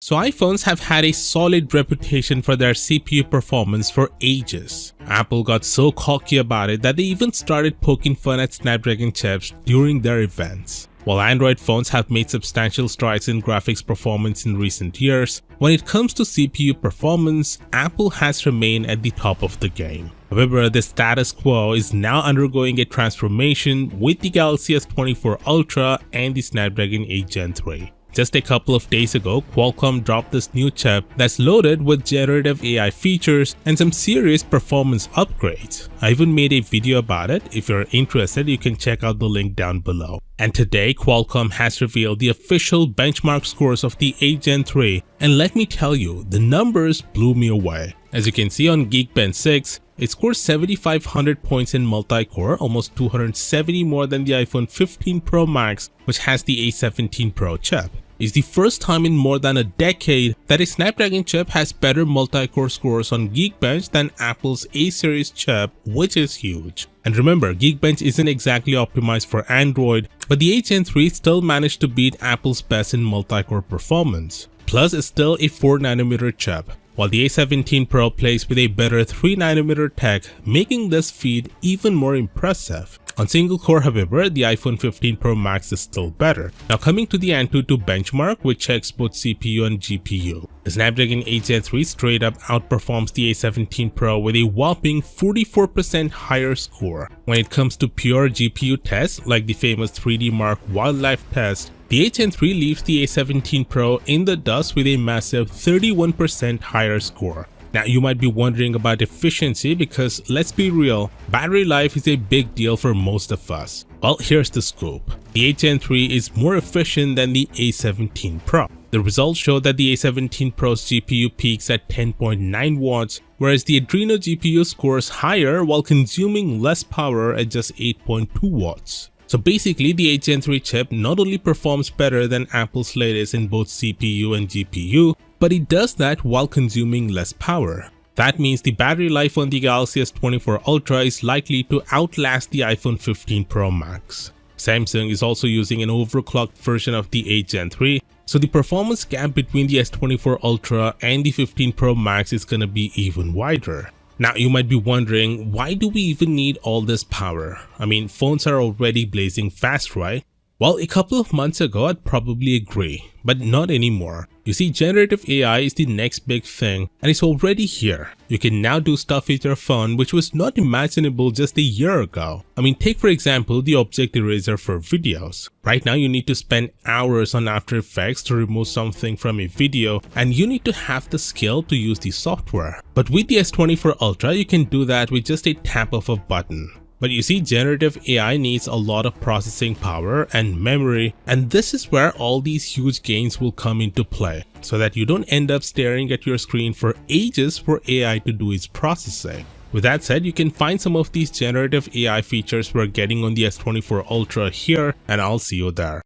So iPhones have had a solid reputation for their CPU performance for ages. Apple got so cocky about it that they even started poking fun at Snapdragon chips during their events. While Android phones have made substantial strides in graphics performance in recent years, when it comes to CPU performance, Apple has remained at the top of the game. However, the status quo is now undergoing a transformation with the Galaxy S24 Ultra and the Snapdragon 8 Gen 3. Just a couple of days ago, Qualcomm dropped this new chip that's loaded with generative AI features and some serious performance upgrades. I even made a video about it. If you're interested, you can check out the link down below. And today, Qualcomm has revealed the official benchmark scores of the 8 Gen 3, and let me tell you, the numbers blew me away. As you can see on Geekbench 6, it scores 7,500 points in multi-core, almost 270 more than the iPhone 15 Pro Max, which has the A17 Pro chip. It's the first time in more than a decade that a Snapdragon chip has better multi-core scores on Geekbench than Apple's A-series chip, which is huge. And remember, Geekbench isn't exactly optimized for Android, but the 8 Gen 3 still managed to beat Apple's best in multi-core performance. Plus, it's still a 4nm chip, while the A17 Pro plays with a better 3nm tech, making this feat even more impressive. On single core, however, the iPhone 15 Pro Max is still better. Now coming to the Antutu benchmark, which checks both CPU and GPU. The Snapdragon 8 Gen 3 straight up outperforms the A17 Pro with a whopping 44% higher score. When it comes to pure GPU tests, like the famous 3D Mark wildlife test, the 8 Gen 3 leaves the A17 Pro in the dust with a massive 31% higher score. Now you might be wondering about efficiency because let's be real, battery life is a big deal for most of us. Well, here's the scoop. The 8 Gen 3 is more efficient than the A17 Pro. The results show that the A17 Pro's GPU peaks at 10.9 watts, whereas the Adreno GPU scores higher while consuming less power at just 8.2 watts. So basically, the 8 Gen 3 chip not only performs better than Apple's latest in both CPU and GPU, but it does that while consuming less power. That means the battery life on the Galaxy S24 Ultra is likely to outlast the iPhone 15 Pro Max. Samsung is also using an overclocked version of the 8 Gen 3, so the performance gap between the S24 Ultra and the 15 Pro Max is gonna be even wider. Now you might be wondering, why do we even need all this power? I mean, phones are already blazing fast, right? Well, a couple of months ago I'd probably agree, but not anymore. You see, generative AI is the next big thing and it's already here. You can now do stuff with your phone which was not imaginable just a year ago. I mean, take for example the object eraser for videos. Right now you need to spend hours on After Effects to remove something from a video and you need to have the skill to use the software. But with the S24 Ultra you can do that with just a tap of a button. But you see, generative AI needs a lot of processing power and memory, and this is where all these huge gains will come into play, so that you don't end up staring at your screen for ages for AI to do its processing. With that said, you can find some of these generative AI features we're getting on the S24 Ultra here, and I'll see you there.